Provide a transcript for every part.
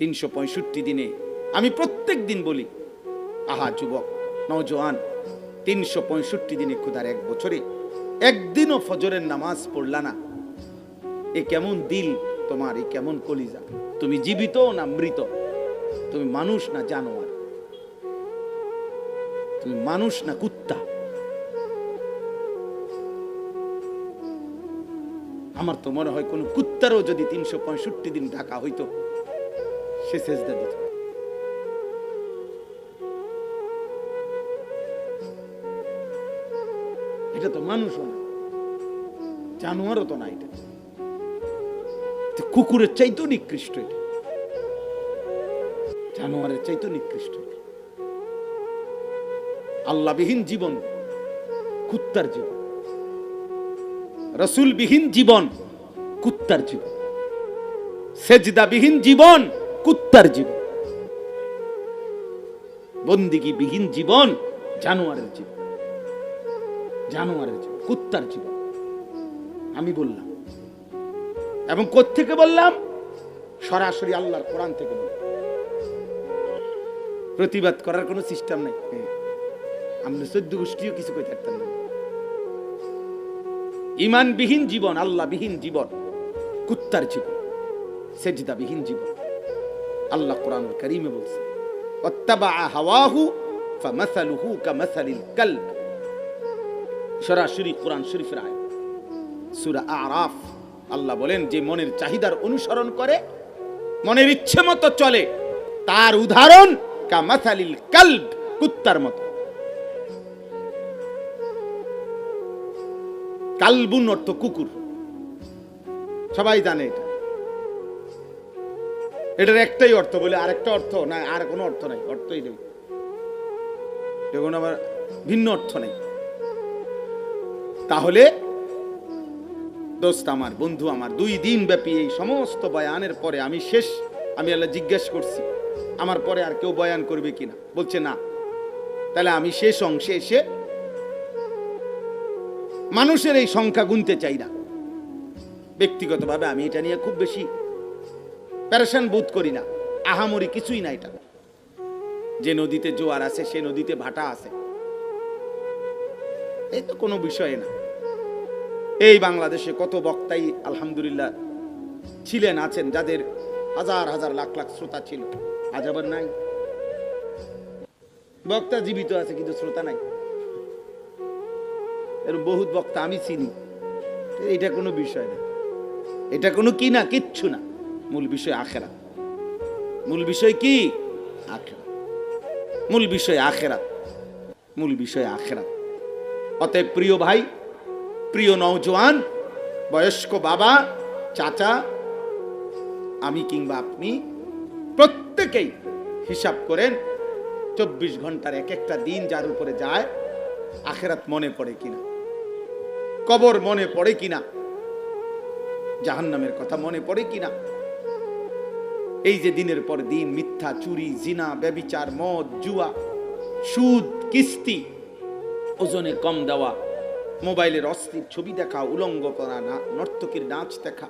365 দিনে আমি প্রত্যেক দিন বলি, আহা যুবক নওজোয়ান, 365 দিনে খোদার এক বছরে একদিনও ফজরের নামাজ পড়লা না, এ কেমন দিল তোমার, এ কেমন কলিজা? তুমি জীবিত না মৃত? তুমি মানুষ না জানোয়ার? তুমি মানুষ না কুত্তা? আমার তো মনে হয় কোন কুত্তারও যদি 365 দিন ঢাকা হইতো, সে সেজদা দিত। এটা তো মানুষও না, জানোয়ারও তো না, এটা কুকুরের চাইতেও নিকৃষ্ট, এটা জানোয়ারের চাইতেও নিকৃষ্ট। আল্লাহবিহীন জীবন কুত্তার জীবন, রসুলবিহীন জীবন কুত্তার জীবন, সেজদাবিহীন জীবন কুত্তার জীবন, বন্দিগিবিহীন জীবন জানোয়ারের জীবন, জানোয়ারের জীবন, কুত্তার জীবন। আমি বললাম, এবং কোত্থেকে বললাম? সরাসরি আল্লাহর কোরআন থেকে বললাম। প্রতিবাদ করার কোনো সিস্টেম নাই। আমরা 14 গোষ্ঠীও কিছু কইতে পারতাম না। ঈমানবিহীন জীবন, আল্লাহবিহীন জীবন কুত্তার জীবন, সেজদাবিহীন জীবন। আল্লাহ কোরআনুল কারীমে বলছে, ওয়াত্তাবা হাওয়াহু ফামাসালুহু কামাসালিল কালব। সরাসরি কোরআন শরীফের আয়াত, সূরা আরাফ। আল্লাহ বলেন, যে মনের চাহিদার অনুসরণ করে, মনের ইচ্ছে মতো চলে, তার উদাহরণ কামাসালিল কালব, কুত্তার মতো। কালবুন অর্থ কুকুর, সবাই জানে এটা। এটার একটাই অর্থ, বলে আরেকটা অর্থ না, আর কোনো অর্থ নাই, অর্থই নেই, এখন আবার ভিন্ন অর্থ নেই। তাহলে দোস্ত আমার, বন্ধু আমার, 2 দিন ব্যাপী এই সমস্ত বয়ানের পরে আমি আল্লাহ জিজ্ঞেস করছি, আমার পরে আর কেউ বয়ান করবে কিনা? বলছে না। তাহলে আমি শেষ অংশে এসে মানুষের এই সংখ্যা গুনতে চাই না। ব্যক্তিগতভাবে আমি এটা নিয়ে খুব বেশি পেরেশান বোধ করি না, আহামরি কিছুই না। এটা যে নদীতে জোয়ার আছে, সে নদীতে ভাটা আছে, এই তো কোনো বিষয় না। এই বাংলাদেশে কত বক্তাই আলহামদুলিল্লাহ ছিলেন, আছেন, যাদের হাজার হাজার লাখ লাখ শ্রোতা ছিল, আজ আবার নাই। বক্তা জীবিত আছে কিন্তু শ্রোতা নাই, এর বহুত বক্তা আমি চিনি। এটা কোনো বিষয় না, এটা কোনো কি না, কিচ্ছু না। মূল বিষয় আখিরাত। মূল বিষয় কি? আখিরাত। মূল বিষয় আখিরাত, মূল বিষয় আখিরাত। অতএব প্রিয় ভাই, প্রিয় নওজোয়ান, বয়স্ক বাবা, চাচা, আমি কিংবা আপনি প্রত্যেকেই হিসাব করেন, 24 ঘন্টার এক একটা দিন যার উপরে যায়, আখিরাত মনে পড়ে কিনা, কবর মনে পড়ে কিনা, জাহান্নামের কথা মনে পড়ে কিনা। এই যে দিনের পর দিন মিথ্যা, চুরি, জিনা, ব্যভিচার, মদ, জুয়া, সুদ, কিস্তি, ওজনে কম দেওয়া, মোবাইলের অস্থির ছবি দেখা, উলঙ্গ করা, নর্তকীর নাচ দেখা,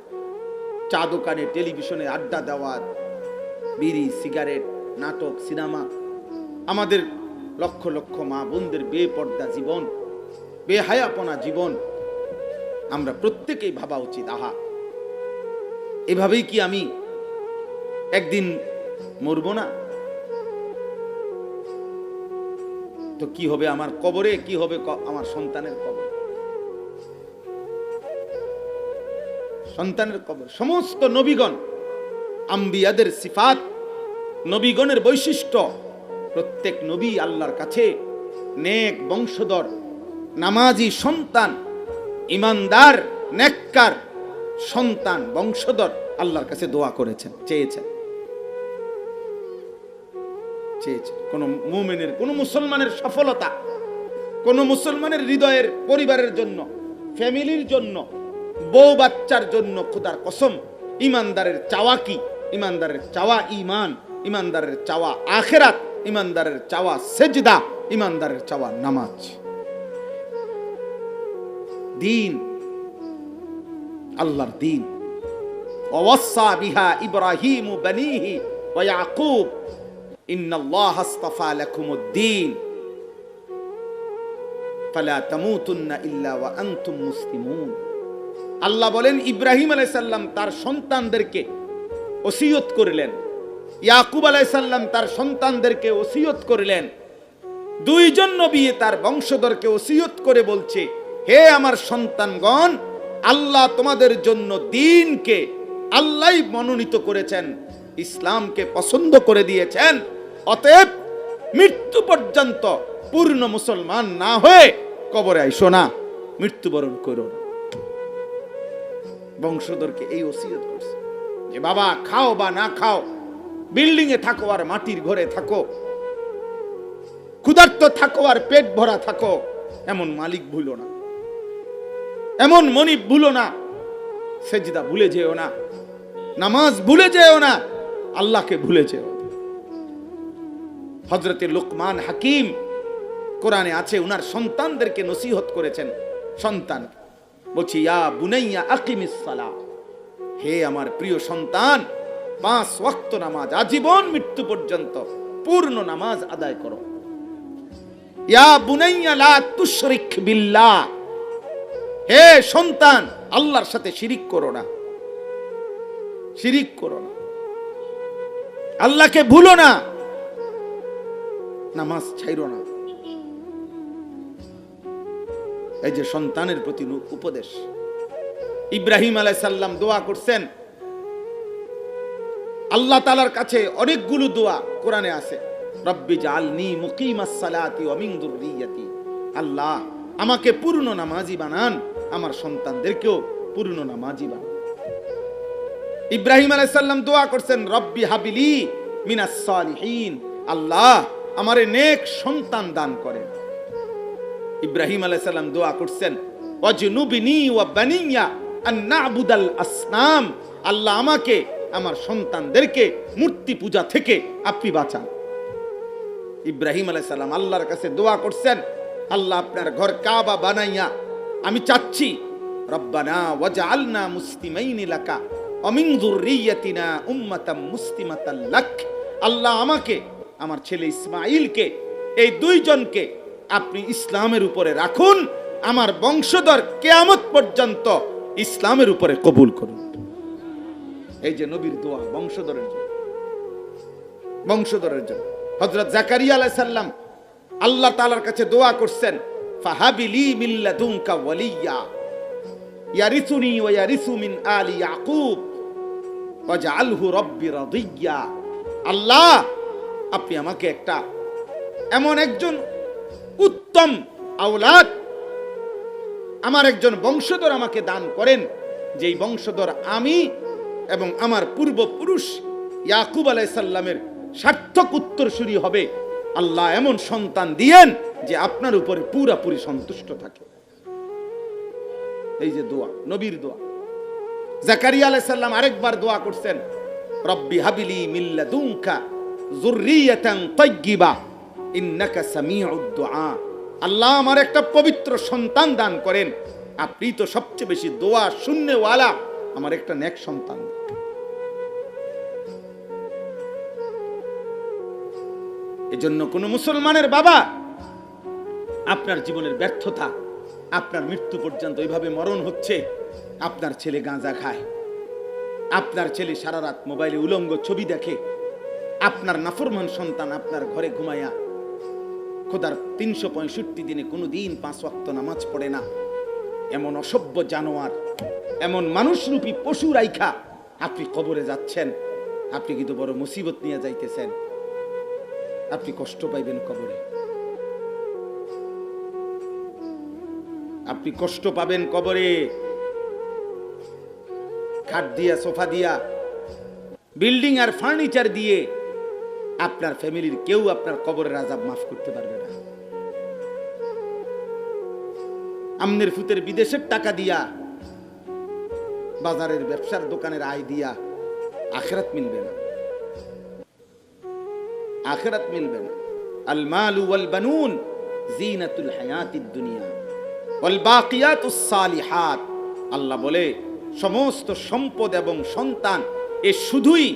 চা দোকানে টেলিভিশনে আড্ডা দেওয়া, বিড়ি, সিগারেট, নাটক, সিনেমা, আমাদের লক্ষ লক্ষ মা বোনদের বেপর্দা জীবন, বেহায়াপনা জীবন, আমরা প্রত্যেকেই ভাবা উচিত, আহা এভাবেই কি আমি একদিন মরবো না? তো কি হবে আমার কবরে, কি হবে আমার সন্তানের কবর, সন্তানের কবর। সমস্ত নবীগণ, আম্বিয়াদের সিফাত, নবীগণের বৈশিষ্ট্য, প্রত্যেক নবী আল্লাহর কাছে নেক বংশধর, নামাজি সন্তান, ইমানদার, নেককার সন্তান, বংশধর আল্লাহর কাছে দোয়া করেছেন, চেয়েছেন। কোন মুমিনের, কোন মুসলমানের সফলতা, কোন মুসলমানের হৃদয়ের, পরিবারের জন্য, ফ্যামিলির জন্য, বউ বাচ্চার জন্য খোদার কসম, ইমানদারের চাওয়া কি? ইমানদারের চাওয়া ঈমান, ইমানদারের চাওয়া আখিরাত, ইমানদারের চাওয়া সেজদা, ইমানদারের চাওয়া নামাজ। দিন, আল্লাহর দিন। ওয়াসা বিহা ইব্রাহিম বানিহি ওয়া ইয়াকুব ইন্নাল্লাহা আসতাফা লাকুমুদ-দীন ফালা তামুতুন্না ইল্লা ওয়া আনতুম মুসলিমুন। আল্লাহ বলেন ইব্রাহিম আলাইহিস সালাম তার সন্তানদেরকে ওসিয়ত করলেন, ইয়াকুব আলাইহিস সালাম তার সন্তানদেরকে ওসিয়ত করলেন, দুইজন নবী তার বংশধরকে ওসিয়ত করে বলছে, হে আমার সন্তানগণ, আল্লাহ তোমাদের জন্য দ্বীনকে আল্লাহই মনোনীত করেছেন, ইসলামকে পছন্দ করে দিয়েছেন। অতএব মৃত্যু পর্যন্ত পূর্ণ মুসলমান না হয়ে কবরে আইসো না, মৃত্যুবরণ করো না। বংশধরকে এই ওসিয়ত করছে যে বাবা, খাও বা না খাও, বিল্ডিং এ থাকো আর মাটির ঘরে থাকো, ক্ষুধার্ত থাকো আর পেট ভরা থাকো, এমন মালিক ভুলো না, এমন মনিব ভুলো না, সেজদা ভুলে যেও না, নামাজ ভুলে যেও না, আল্লাহকে ভুলে যেও। হযরতে লুকমান হাকিম কোরআনে আছে, উনার সন্তানদেরকে নসিহত করেছেন। সন্তান বলছি, ইয়া বুনাইয়া আকিমিস সালাহ, হে আমার প্রিয় সন্তান, 5 ওয়াক্ত নামাজ আজীবন মৃত্যু পর্যন্ত পূর্ণ নামাজ আদায় করো। ইয়া বুনাইয়া লা তুশরিক বিল্লাহ, হে সন্তান, আল্লাহর সাথে শিরিক করো না, শিরিক করো না, আল্লাহকে ভুলো না, নামাজ ছাইরো না। এই যে সন্তানের প্রতি উপদেশ। ইব্রাহিম আলাইহিস সালাম দোয়া করছেন, আল্লাহ তাআলার কাছে অনেকগুলো দোয়া কোরআনে আছে, রব্বি জাআলনি মুকিমাস সালাতি ওয়া মিন যুররিয়াতি, আল্লাহ আমাকে পূর্ণ নামাজি বানান, আমার সন্তানদেরকেও পূর্ণ নামাজি বানান। ইব্রাহিম আলাইহিস সালাম দোয়া করছেন, রব্বি হাবিলি মিনাস সালিহিন, আল্লাহ আমারে নেক সন্তান দান করেন। ইব্রাহিম আলাইহিস সালাম দোয়া করছেন, ওয়াজনুবনি ওয়া বানিয়া আন না'বুদাল আসনাম, আল্লাহ আমাকে আমার সন্তানদেরকে মূর্তি পূজা থেকে আপনি বাঁচান। ইব্রাহিম আলাইহিস সালাম আল্লাহর কাছে দোয়া করছেন, আল্লাহ আপনার ঘর কাবা বানাইয়া আমি চাচ্ছি, রব্বানা ওয়াজআলনা মুসলিমাইনি লাকা ওয়া মিন যুররিয়াতিনা উম্মাতাম মুসলিমাতাল লাক, আল্লাহ আমাকে, আমার ছেলে ইসমাঈলকে, এই দুইজনকে আপনি ইসলামের উপরে রাখুন, আমার বংশধর কিয়ামত পর্যন্ত ইসলামের উপরে কবুল করুন। এই যে নবীর দোয়া বংশধরের জন্য, বংশধরের জন্য। হযরত জাকারিয়া আলাইহিস সালাম আল্লাহ তাআলার কাছে দোয়া করছেন, ফাহাবিলি মিন লাদুনকা ওয়ালিয়া ইয়ারিসুনি ওয়া ইয়ারিসু মিন আলি ইয়াকুব ওয়াজআলহু রাব্বি রাদিয়া, আল্লাহ আপনি আমাকে একটা এমন একজন উত্তম আওলাদ, আমার একজন বংশধর আমাকে দান করেন, যেই বংশধর আমি এবং আমার পূর্বপুরুষ ইয়াকুব আলাইহিস সালামের সার্থক উত্তরসূরি হবে। আল্লাহ এমন সন্তান দিয়েন যে আপনার উপরে পুরাপুরি সন্তুষ্ট থাকে। এই যে দোয়া, নবীর দোয়া। জাকারিয়া আলাইহিস সালাম আরেকবার দোয়া করছেন, রব্বি হাবিলি মিন লাদুনকা যুররিয়াতান তাইয়্যিবা ইন্নাকা সামিউদ দুআ, আল্লাহ আমার একটা পবিত্র সন্তান দান করেন, আপনি তো সবচেয়ে বেশি দোয়া শুননেওয়ালা, আমার একটা নেক সন্তান। এজন্য কোন মুসলমানের বাবা, আপনার জীবনের ব্যর্থতা, আপনার মৃত্যু পর্যন্ত এইভাবে মরণ হচ্ছে, আপনার ছেলে গাঁজা খায়, আপনার ছেলে সারা রাত মোবাইলে উলঙ্গ ছবি দেখে, আপনার নাফরমান সন্তান আপনার ঘরে ঘুমায়া খোদার 365 দিনে কোনো দিন 5 ওয়াক্ত নামাজ পড়ে না, এমন অসভ্য জানোয়ার, এমন মানুষরূপী পশু রাইখা আপনি কবরে যাচ্ছেন, আপনি কিন্তু বড় মুসিবত নিয়ে যাইতেছেন, আপনি কষ্ট পাইবেন কবরে, আপনি কষ্ট পাবেন কবরে। খাট দিয়া, সোফা দিয়া, বিল্ডিং আর ফার্নিচার দিয়ে আপনার ফ্যামিলির কেউ আপনার কবরের আযাব মাফ করতে পারবে না। আমনের ফুতের বিদেশের টাকা দিয়া, বাজারের ব্যবসার দোকানের আয় দিয়া আখিরাত মিলবে না, আখিরাত মিলবে না। আল মালু ওয়াল বানুন জিনাতুল হায়াতিদ দুনিয়া ওয়াল বাকিয়াতুস সালিহাত, আল্লাহ বলে সমস্ত সম্পদ এবং সন্তান এ শুধুই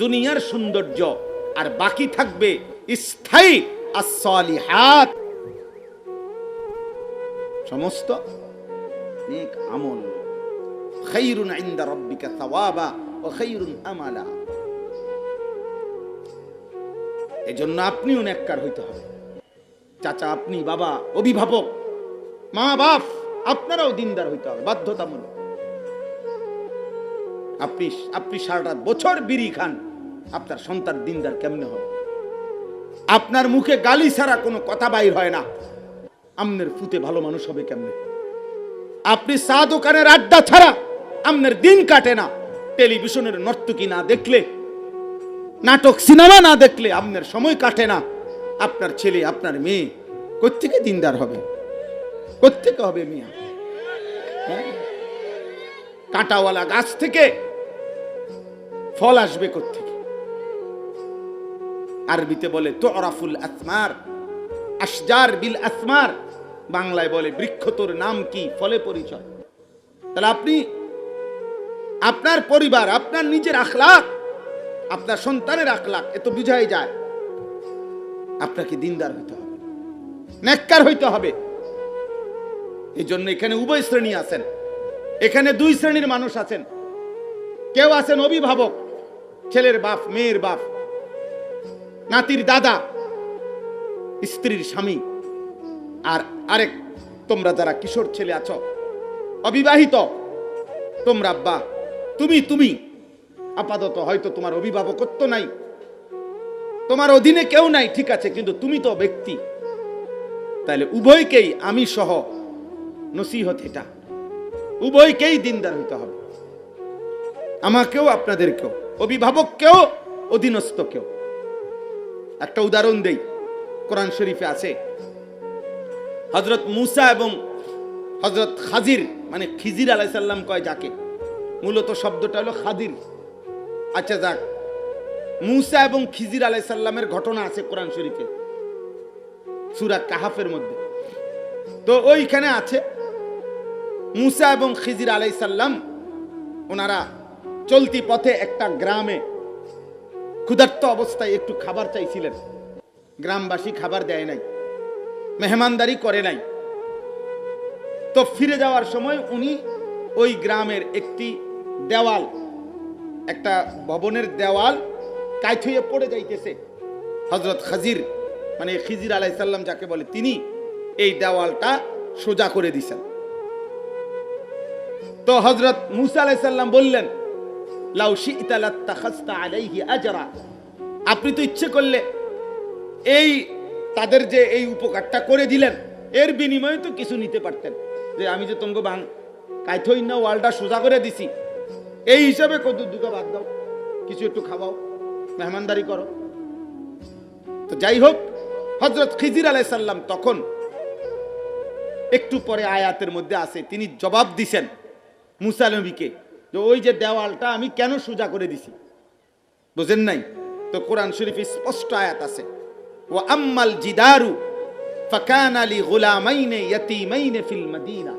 দুনিয়ার সৌন্দর্য, আর বাকি থাকবে স্থায়ী আস-সালিহাত, সমস্ত নেক আমল। খায়রুন ইনদা রাব্বিকা সাওয়াবা ওয়া খায়রুন আমালা। এজন্য আপনিও নেককার হইতে হবে। চাচা, আপনি, বাবা, অভিভাবক, মা বাপ, আপনারাও দিনদার হইতে হবে, বাধ্যতামূলক। আপনি সারাটা বছর বিড়ি খান, আপনার সন্তান দিনদার কেমনে হবে? আপনার মুখে গালি ছাড়া কোনো কথা বাইর হয় না, আমনের ফুতে ভালো মানুষ হবে কেমনে? আপনি চা দোকানের আড্ডা ছাড়া আমনের দিন কাটে না। টেলিভিশনের নর্তকী না দেখলে, নাটক সিনেমা না দেখলে আমনের সময় কাটে না। আপনার ছেলে, আপনার মেয়ে কোত্থেকে দিনদার হবে? কোত্থেকে হবে মিয়া? কাঁটাওয়ালা গাছ থেকে ফল আসবে কোত্থেকে? আরবিতে বলে তুরাফুল আসমার, আশজার বিল আসমার। বাংলায় বলে বৃক্ষ তোর নাম কি, ফলে পরিচয়। তাহলে আপনি আপনার পরিবার, আপনার নিজের আখলাক, আপনার সন্তানের আখলাক, এত বুঝাই যায়। আপনাকে দিনদার হইতে হবে, নেককার হইতে হবে। এই জন্য এখানে উভয় শ্রেণী আছেন। এখানে দুই শ্রেণীর মানুষ আছেন। কেউ আছেন অভিভাবক, ছেলের বাপ, মেয়ের বাপ, নাতির দাদা, স্ত্রীর স্বামী। আর আরেক, তোমরা যারা কিশোর ছেলে আছো, অবিবাহিত, তোমরা আব্বা, তুমি আপাতত হয়তো তোমার অভিভাবকত্ব নাই, তোমার অধীনে কেউ নাই, ঠিক আছে, কিন্তু তুমি তো ব্যক্তি। তাহলে উভয়কেই, আমি সহ, নসিহত এটা, উভয়কেই দিনদার হইতে হবে। আমাকেও, আপনাদেরকেও, অভিভাবককেও, অধীনস্থকেও। একটা উদাহরণ দেই, কোরআন শরীফে আছে, হযরত মূসা এবং হযরত খাজির, মানে খিজির আলাইহিস সালাম কয় যাকে, মূলত শব্দটা হলো খাদির। আচ্ছা যাক, মূসা এবং খিজির আলাইহিস সালামের ঘটনা আছে কোরআন শরীফে, সূরা কাহাফের মধ্যে। তো ওইখানে আছে মূসা এবং খিজির আলাইহিস সালাম, ওনারা চলতি পথে একটা গ্রামে ক্ষুধার্ত অবস্থায় একটু খাবার চাইছিলেন। গ্রামবাসী খাবার দেয় নাই, মেহমানদারি করে নাই। তো ফিরে যাওয়ার সময় উনি ওই গ্রামের একটি দেওয়াল, একটা ভবনের দেওয়াল কাইট হয়ে পড়ে যাইতেছে। হযরত খাজির, মানে খিজির আলাইহিস সালাম যাকে বলে, তিনি এই দেওয়ালটা সোজা করে দিয়েছেন। তো হযরত মূসা আলাইহিস সালাম বললেন, লাউ শি'তা লাত্তাখাযতা আলাইহি আজরা, আপনি তো ইচ্ছে করলে এই তাদের যে এই উপকারটা করে দিলেন, এর বিনিময়ে তো কিছু নিতে পারতেন, যে আমি যে তোমাকে কাইথই না ওয়ালটা সোজা করে দিছি, এই হিসাবে কত দুটো বাদ দাও, কিছু একটু খাওয়াও, মেহমানদারি করো। তো যাই হোক, হযরত খিজির আলাইহিস সালাম তখন, একটু পরে আয়াতের মধ্যে আছে, তিনি জবাব দিছেন মূসা নবীকে, যে ওই যে দেওয়ালটা আমি কেন সোজা করে দিছি, বুঝেন নাই? তো কোরআন শরীফে স্পষ্ট আয়াত আছে, ওয়া আম্মাল জিদারু ফাকানা লি গুলামাইনি ইয়াতীমাইনি ফিল মাদিনা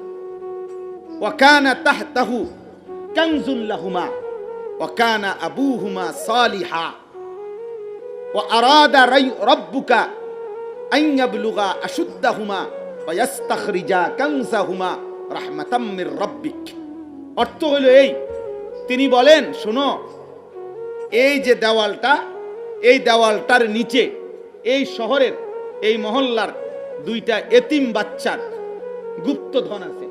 ওয়া কানা তাহতাহু কানজুল লাহুমা ওয়া কানা আবুহুমা সালিহা ওয়া আরাদা রাব্বুকা আন ইয়াবলুগা আশুদ্দাহুমা ওয়া ইয়াস্তাখরিজা কানজাহুমা রাহমাতাম মির রাব্বিক। অর্থ হলো এই, তিনি বলেন, শোনো, এই যে দেওয়ালটা, এই দেওয়ালটার নিচে এই শহরের, এই মহল্লার দুইটা এতিম বাচ্চার গুপ্ত ধন আছে,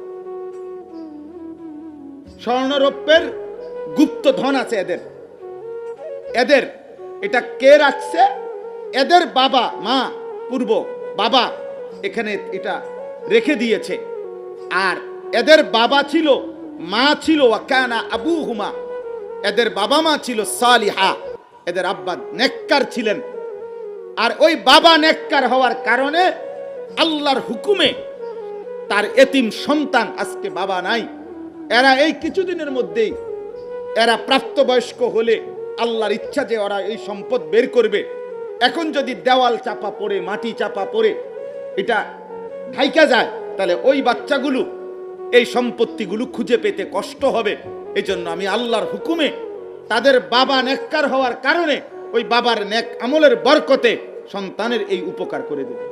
স্বর্ণরৌপ্যের গুপ্ত ধন আছে এদের এটা কে রাখছে? এদের বাবা মা, পূর্ব বাবা এখানে এটা রেখে দিয়েছে। আর এদের বাবা ছিল, মা ছিল, ওয়া কানা আবুহুমা, এদের বাবা মা ছিল সালিহা, এদের আব্বা নেককার ছিলেন। আর ওই বাবা নেককার হওয়ার কারণে আল্লাহর হুকুমে তার এতিম সন্তান, আজকে বাবা নাই, এরা এই কিছুদিনের মধ্যেই এরা প্রাপ্তবয়স্ক হলে আল্লাহর ইচ্ছা যে ওরা এই সম্পদ বের করবে। এখন যদি দেওয়াল চাপা পড়ে, মাটি চাপা পড়ে এটা ঢাইকা যায়, তাহলে ওই বাচ্চাগুলো এই সম্পত্তিগুলো খুঁজে পেতে কষ্ট হবে। এই জন্য আমি আল্লাহর হুকুমে তাদের বাবা নেককার হওয়ার কারণে ওই বাবার নেক আমলের বরকতে সন্তানের এই উপকার করে দেবে।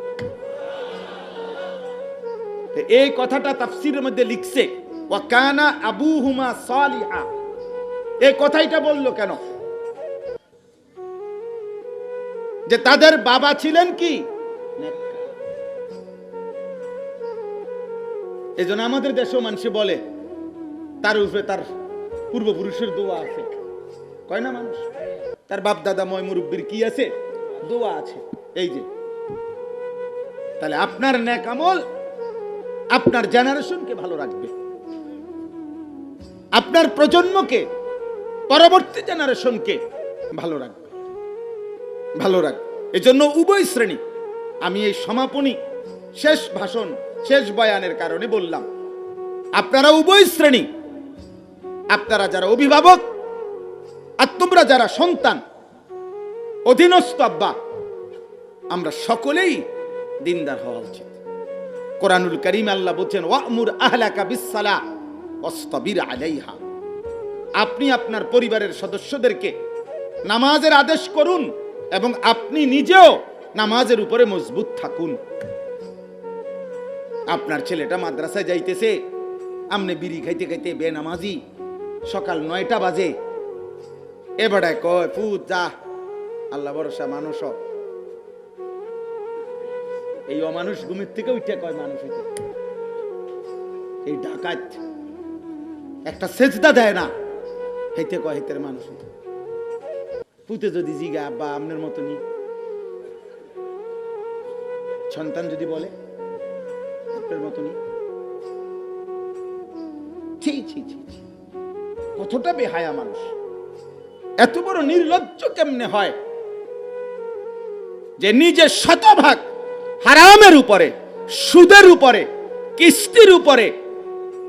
এই কথাটা তাফসীরের মধ্যে লিখছে ওয়া কানা আবুহুমা সালিহা। এই কথাইটা বললো কেন? যে তাদের বাবা ছিলেন কি নেককার। এজন্য আমাদের দেশেও মানুষ বলে তার উপরে তার পূর্বপুরুষের দোয়া আছে, কয় না মানুষ? তার বাপ দাদা ময় মুরব্বির কি আছে? দোয়া আছে। এই যে তাহলে আপনার নেক আমল আপনার জেনারেশনকে ভালো রাখবে, আপনার প্রজন্মকে, পরবর্তী জেনারেশনকে ভালো রাখবে, ভালো রাখবে। এজন্য উভয় শ্রেণী, আমি এই সমাপনী শেষ ভাষণ শেষ বয়ানের কারণে বললাম, আপনারা উভয় শ্রেণী, আপনারা যারা অভিভাবক আর তোমরা যারা সন্তান, অধীনস্থ আব্বা, আমরা সকলেই দিনদার হওয়া উচিত। কোরআনুল কারীম আল্লাহ বলছেন ওয়া'মুর আহলাকা বিস-সালাহ ওয়াসতাবির আলাইহা। আপনি আপনার পরিবারের সদস্যদেরকে নামাজের আদেশ করুন এবং আপনি নিজেও নামাজের উপরে মজবুত থাকুন। আপনার ছেলেটা মাদ্রাসায় যাইতেছে, আমনে বিড়ি খাইতে খাইতে বেনামাজি, সকাল 9টা বাজে, এবারে কয় পুত যা, আল্লাহ ভরসা মানুষ। এই অমানুষ ঘুমের থেকে উঠে কয় মানুষ হইতে। এই ডাকাত একটা সেজদা দেয় না, হইতে কয় হইতে মানুষ হইতে। পুতে যদি জিগা আব্বা আপনার মতনই, সন্তান যদি বলে আপনার মতনই, ছি ছি ছি ছি, কতটা বেহায়া মানুষ, এত বড় নির্লজ্জ কেমনে হয় যে নিজে শতভাগ হারামের উপরে, সুদের উপরে, কিস্তির উপরে,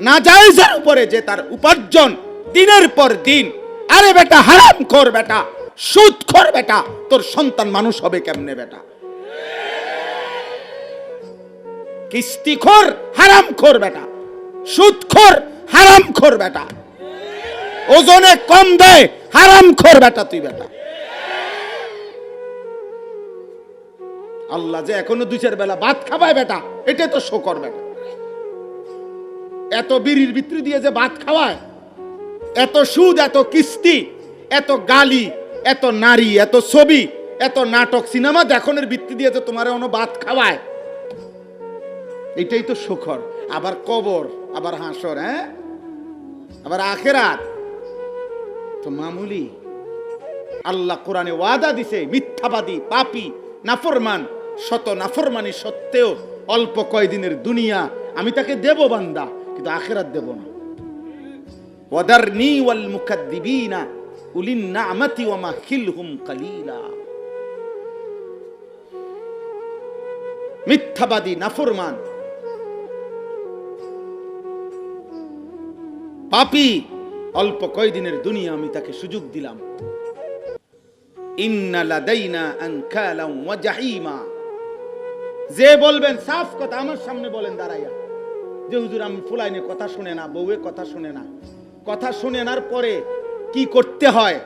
নাজায়েজের উপরে যে তার উপার্জন দিনের পর দিন। আরে বেটা হারামখোর বেটা, সুদখোর বেটা, তোর সন্তান মানুষ হবে কেমনে বেটা? কিস্তিখোর হারামখোর বেটা, সুদখোর হারামখোর বেটা, ওজনে কম দেয় হারামখোর বেটা তুই বেটা। আল্লাহ যে এখনো 2-4 বেলা ভাত খাওয়ায় বেটা, এটা তো শোকর বেটা। এত বিড়ির ভিতরে দিয়ে যে ভাত খাওয়ায়, এত সুদ, এত কিস্তি, এত গালি, এত নারী, এত ছবি, এত নাটক সিনেমা দেখানোর ভিত্তি দিয়ে যে তোমার এখনো ভাত খাওয়ায়, এটাই তো শোকর। আবার কবর, আবার হাসর, হ্যাঁ, আবার আখেরাত তো মামুলি। আল্লাহ কোরআনে ওয়াদা দিছে, মিথ্যাবাদী, পাপী, নাফরমান, শত নাফরমানি সত্ত্বেও অল্প কয়দিনের দুনিয়া আমি তাকে দেব বান্দা, কিন্তু আখিরাত দেব না। ওয়াদারনি ওয়াল মুকাদ্দিবিনা উলিন নি'মাতি ওয়া মাহিলহুম কালিলা। মিথ্যাবাদী, নাফরমান, পাপী, অল্প কয়দিনের দুনিয়া আমি তাকে সুযোগ দিলাম। ইন্না লাদাইনা আনকালাম ওয়া জাহিমা। যে বলবেন সাফ কথা আমার সামনে বলেন দাঁড়াইয়া যে হুজুর আমি ফুলাইনে কথা শুনে না, বউয়ে কথা শুনে না, কথা শুনে নার পরে কি করতে হয়,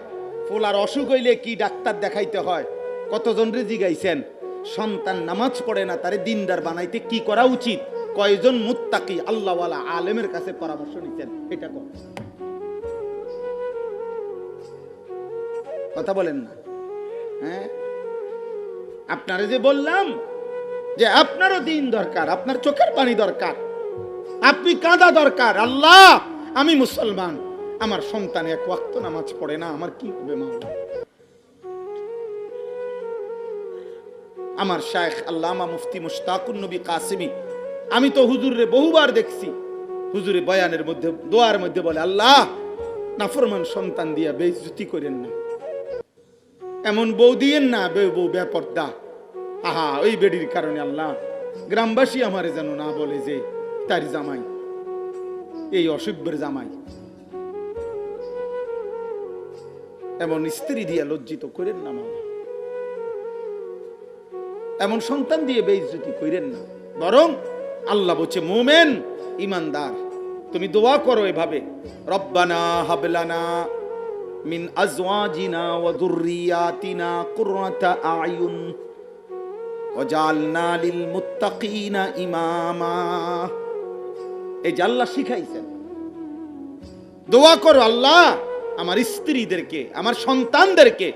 ফুলার অসুখ হইলে কি ডাক্তার দেখাইতে হয়, কতজন রে জিগাইছেন? সন্তান নামাজ পড়ে না, তারে দিনদার বানাইতে কি করা উচিত? কয়জন মুত্তাকি আল্লাহওয়ালা আলেমের কাছে পরামর্শ নিতেন? এটা কর, কথা বলেন না? হ্যাঁ, আপনারে যে বললাম যে আপনারও দিন দরকার, আপনার চোখের পানি দরকার, আপনি কাঁদা দরকার। আল্লাহ আমি মুসলমান, আমার সন্তান এক ওয়াক্ত নামাজ পড়ে না, আমার কি হবে মাওলা? আমার শায়েখ আল্লামা মুফতি মুশতাকুন নবী কাসিমি, আমি তো হুজুরে বহুবার দেখছি, হুজুরে বয়ানের মধ্যে, দোয়ার মধ্যে বলে আল্লাহ নাফরমান সন্তান দিয়া বেইজ্জতি করেন না, এমন বউ দিয়েন না বউ বেপর্দা। আহা, ওই বেডির কারণে আল্লাহ গ্রামবাসী আমারে যেন না বলে যে তার জামাই এই অসভ্যের জামাই। এমন স্ত্রী দিয়া লজ্জিত করেন না মাওলা, এমন সন্তান দিয়ে বেইজ্জতি করেন না। বরং আল্লাহ বলছে মুমিন ইমানদার তুমি দোয়া করো এভাবে, রব্বানা হাবলানা মিন আজওয়াজিনা ওয়া যুররিয়াতিনা কুররাতা আয়ুন ওয়াজআলনা লিল মুত্তাকিনা ইমামা। এই যে আল্লাহ শিখাইছেন, দোয়া করো আল্লাহ আমার স্ত্রীদেরকে, আমার সন্তানদেরকে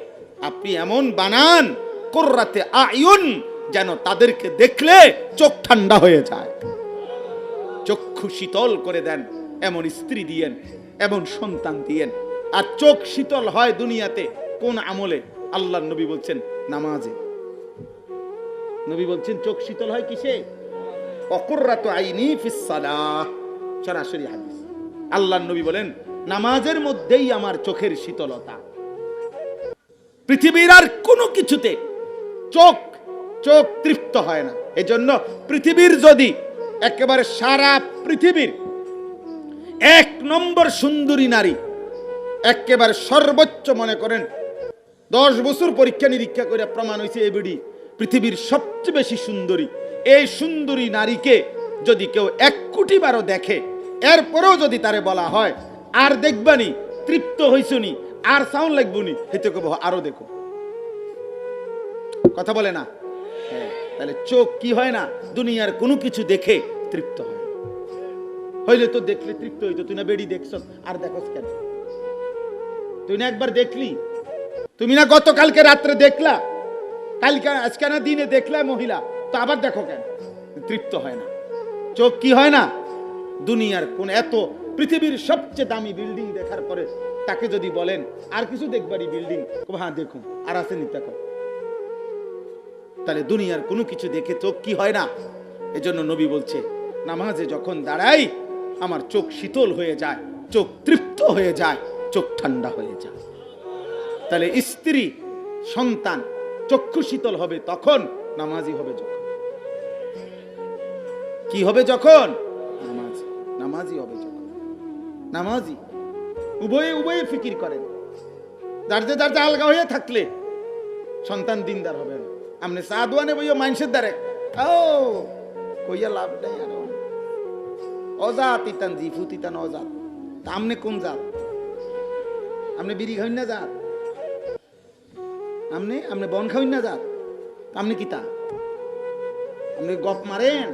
আপনি এমন বানান, কুররাতে আয়ুন, যেন তাদেরকে দেখলে চোখ ঠান্ডা হয়ে যায়, চক্ষু শীতল করে দেন, এমন স্ত্রী দিয়েন, এমন সন্তান দিয়েন। আর চোখ শীতল হয় দুনিয়াতে কোন আমলে? আল্লাহর নবী বলছেন নামাজে। নবী বলছেন চোখ শীতল হয় কিসে? অকুররাতু আইনি ফিস সালাহ, সরাসরি হাদিস। আল্লাহর নবী বলেন নামাজের মধ্যেই আমার চোখের শীতলতা। পৃথিবীর আর কোনো কিছুতে চোখ চোখ তৃপ্ত হয় না। এজন্য পৃথিবীর যদি একেবারে সারা পৃথিবীর 1 নম্বর সুন্দরী নারী, একেবারে সর্বোচ্চ মনে করেন 10 বছর পরীক্ষা নিরীক্ষা করে প্রমাণ হয়েছে এবিডি পৃথিবীর সবচেয়ে বেশি সুন্দরী, এই সুন্দরী নারীকে যদি কেউ 1 কোটি বারও দেখে, এরপরেও যদি তারে বলা হয় আর দেখবানি, তৃপ্ত হইছনি, আর সাউন্ড লাগবনি, হেতে কব আরো দেখো। কথা বলে না? তাহলে চোখ কি হয় না? দুনিয়ার কোনো কিছু দেখে তৃপ্ত হয়। হইলে তো দেখলে তৃপ্ত হইতো। তুই না বেড়ি দেখছ, আর দেখোস কেন? তুই না একবার দেখলি? তুমি না গতকালকে রাত্রে দেখলা, কালকে আজকে না দিনে দেখলা মহিলা, তো আবার দেখো কেন? তৃপ্ত হয় না। চোখ কি হয় না? দুনিয়ার কোন এত পৃথিবীর সবচেয়ে দামি বিল্ডিং দেখার পরে তাকে যদি বলেন আর কিছু দেখবারই বিল্ডিং, হ্যাঁ দেখুন, আর আছে নি দেখো। তাহলে দুনিয়ার কোনো কিছু দেখে চোখ কি হয় না? এজন্য নবী বলছে নামাজে যখন দাঁড়াই আমার চোখ শীতল হয়ে যায়, চোখ তৃপ্ত হয়ে যায়, চোখ ঠান্ডা হয়ে যায়। তাহলে স্ত্রী সন্তান চক্ষু শীতল হবে তখন, নামাজি হবে যখন। কি হবে যখন? নামাজি হবে যখন। নামাজি উভয়ে ফিকির করেন। যার যে আলগা হয়ে থাকলে সন্তান দিনদার হবে না। আপনি সাদওয়ানে বইও মানুষের দ্বারে কইয়া লাভ নাই। আর অজাত ইতান জিফুত ইতান অজাত। তা আপনি কোন জাত? আপনি বিড়ি খাইন না জাত? আপনি বন খাইন না জাত? আপনি কি তা? আপনি গপ মারেন?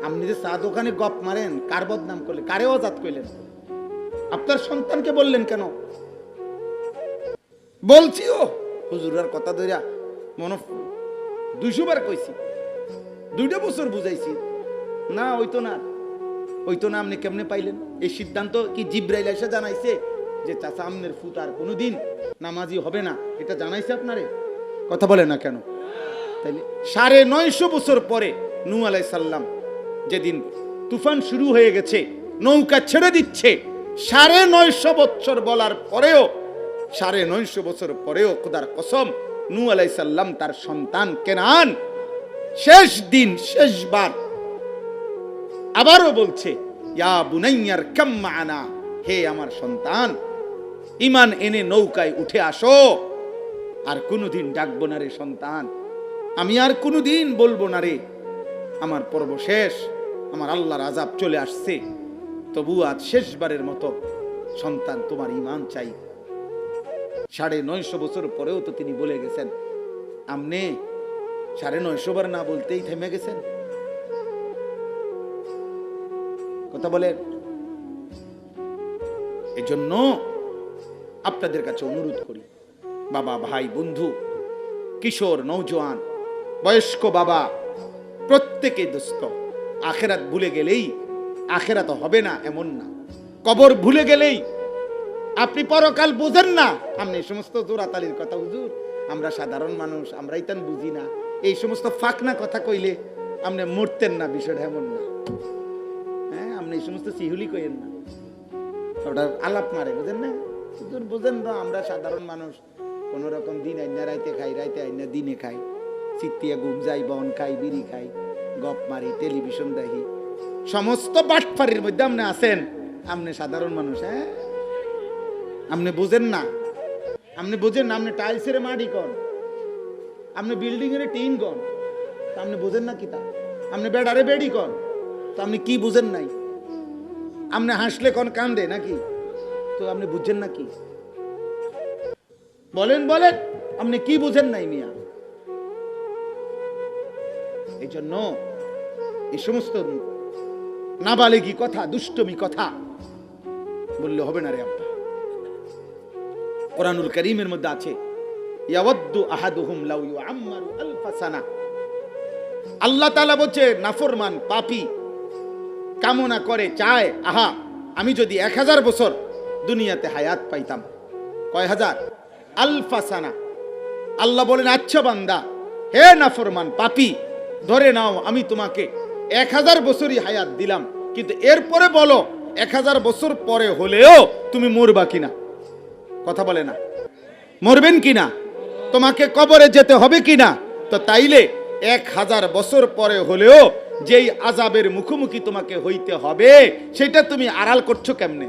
আপনি যে চা দোকানে গপ মারেন, কার বদনাম করলেন? কারে অজাত কইলেন? আপনার সন্তানকে বললেন কেন? বলছিও হুজুরার কথা ধরিয়া মনে 200 বার কইছি, 2টা বছর বুঝাইছি, না হইতো না। আপনি কেমনে পাইলেন? এই সিদ্ধান্ত কি জিব্রাইল এসে জানাইছে যে চাচা আমনের ফুত আর কোনোদিন নামাজি হবে না? এটা জানাইছে আপনারে? কথা বলে না কেন? তাইলে 950 বছর পরে নূহ আলাইহিস সালাম যেদিন তুফান শুরু হয়ে গেছে, নৌকা ছেড়ে দিচ্ছে, 950 বছর বলার পরেও, 950 বছর পরেও খোদার কসম নূহ আলাইহিস সালাম তার সন্তান কেনান শেষ দিন শেষবার আবারও বলছে ইয়া বুনাইয়ার কাম মা'ানা, হে আমার সন্তান ঈমান এনে নৌকায় উঠে আসো। আর কোনোদিন ডাকবো না রে সন্তান, আমি আর কোনোদিন বলবো না রে আমার পর্ব শেষ, আমার আল্লাহর আযাব চলে আসছে, তবু আজ শেষবারের মতো সন্তান তোমার ঈমান চাই। 950 বছর পরেও তো তিনি বলে গেছেন। আপনি 950 বার না বলতেই থেমে গেছেন। কথা বলেন। এজন্য আপনাদের কাছে অনুরোধ করি, বাবা, ভাই, বন্ধু, কিশোর, নওজোয়ান, বয়স্ক বাবা, প্রত্যেকে দোস্ত, আখেরাত ভুলে গেলেই আখেরাত হবে না এমন না। কবর ভুলে গেলেই আপনি পরকাল বুঝেন না। আপনি এই সমস্ত জোরাতালির কথা, হুজুর আমরা সাধারণ মানুষ, আমরা ইতান বুঝি না, এই সমস্ত ফাঁকনা কথা কইলে আপনি মরতেন না, বিষয়টা এমন না। হ্যাঁ, আপনি এই সমস্ত সিহুলি কইেন না, ওটা আলাপ মারে, বুঝেন না? হুজুর বুঝেন না, আমরা সাধারণ মানুষ, কোন রকম দিন আইনা রাইতে খাই, রাইতে আইনা দিনে খাই, চিত্তিয়া ঘুম যাই, বন খাই, বিড়ি খাই, গপ মারি, টেলিভিশন দেখি, সমস্ত বাটফারির মধ্যে আপনি আছেন। আপনি সাধারণ মানুষ। হ্যাঁ, আপনি বুঝেন না, আপনি বুঝেন না। আপনি টাইলসের মাটি কন, আপনি বিল্ডিং এর টিন কন, আপনি বুঝেন না কি তা? আপনি বেড়ারে বেড়ি কন, তো আপনি কি বুঝেন নাই? আপনি হাসলে কোন কান্দে নাকি? তো আপনি বুঝছেন না কি? বলেন বলেন, আপনি কি বুঝেন নাই মিয়া? এই জন্য এই সমস্ত নাবালেগি কথা, দুষ্টমি কথা বললে হবে না রে আব্বা। কোরআনুল কারীমের মধ্যে আছে ইয়াওয়াদ্দু আহাদুহুম লাউ ইউআম্মারু আলফা সানা। আল্লাহ তাআলা বলছে নাফরমান পাপী কামনা করে, চায়, আহা আমি যদি 1000 বছর দুনিয়াতে হায়াত পাইতাম। কয় হাজার? আলফা সানা। আল্লাহ বলেন আচ্ছা বান্দা, হে নাফরমান পাপী, ধরে নাও আমি তোমাকে 1000 বছরই হায়াত দিলাম, কিন্তু এরপরে বলো 1000 বছর পরে হলেও তুমি মরবা কিনা? কথা বলে না, মরবেন কিনা? তোমাকে কবরে যেতে হবে কিনা? তো তাইলে 1000 বছর পরে হলেও যেই আযাবের মুখোমুখি তোমাকে হইতে হবে সেটা তুমি আড়াল করছো কেমনে?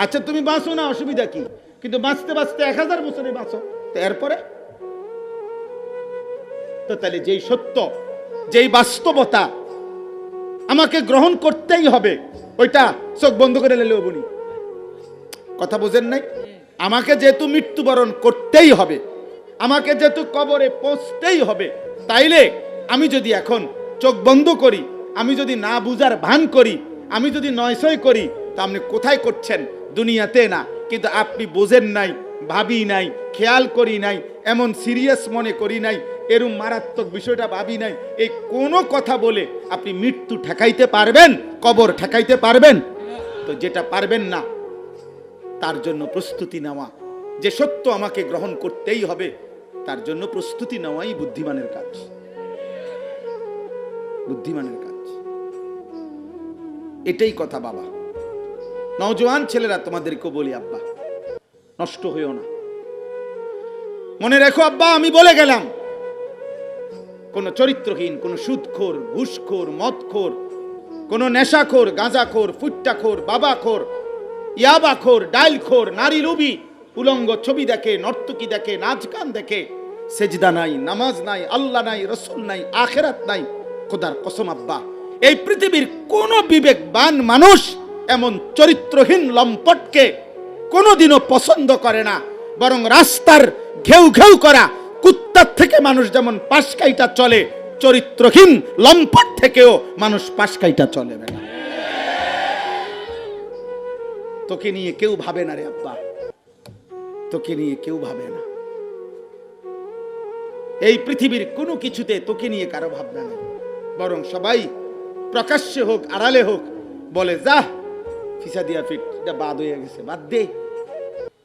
আচ্ছা তুমি বাঁচো না, অসুবিধা কি, কিন্তু বাঁচতে বাঁচতে 1000 বছরে বাঁচো, তো এরপরে তো তাহলে যেই সত্য, যেই বাস্তবতা আমাকে গ্রহণ করতেই হবে, ওইটা চোখ বন্ধ করে লেলেও বলি। কথা বোঝেন নাই? আমাকে যেহেতু মৃত্যুবরণ করতেই হবে, আমাকে যেহেতু কবরে পৌঁছতেই হবে, তাইলে আমি যদি এখন চোখ বন্ধ করি, আমি যদি না বুঝার ভান করি, আমি যদি নয়সই করি, তা আপনি কোথায় করছেন? দুনিয়াতে না, কিন্তু আপনি বোঝেন নাই, ভাবি নাই, খেয়াল করি নাই, এমন সিরিয়াস মনে করি নাই, এরম মারাত্মক বিষয়টা ভাবি নাই। এই কোনো কথা বলে আপনি মৃত্যু ঠেকাইতে পারবেন? কবর ঠেকাইতে পারবেন? তো যেটা পারবেন না তার জন্য প্রস্তুতি নেওয়া, যে সত্য আমাকে গ্রহণ করতেই হবে, তার জন্য প্রস্তুতি নেওয়াই বুদ্ধিমানের কাজ। বুদ্ধিমানের কাজ এটাই কথা বাবা। নওজোয়ান ছেলেরা তোমাদেরকে বলি, আব্বা নষ্ট হইও না, মনে রেখো আব্বা, আমি বলে গেলাম কোন চরিত্রহীন, কোন সুদখোর, ঘুষখোর, মদখোর, কোন নেশাখোর, গাঁজাখোর, ফুট্টাখোর, বাবাখোর, ইয়াবাখোর, ডাইলখোর, নারী লোভী, উলঙ্গ ছবি দেখে, নর্তকী দেখে, নাচ গান দেখে, সেজদা নাই, নামাজ নাই, আল্লাহ নাই, রসুল নাই, আখেরাত নাই, খোদার কসম আব্বা এই পৃথিবীর কোন বিবেকবান মানুষ এমন চরিত্রহীন লম্পটকে কোনোদিনও পছন্দ করে না। বরং রাস্তার ঘেউ ঘেউ করা কুত্তার থেকে মানুষ যেমন পাশ কাইটা চলে, চরিত্রহীন লম্পট থেকেও মানুষ পাশ কাইটা চলে। বেটা তোকে নিয়ে কেউ ভাবে না রে আব্বা, তোকে নিয়ে কেউ ভাবে না। এই পৃথিবীর কোনো কিছুতে তোকে নিয়ে কারো ভাবনা নেই, বরং সবাই প্রকাশ্যে হোক আড়ালে হোক বলে যা ফিসা দিয়া ফিট, এটা বাদ হয়ে গেছে, বাদ দে,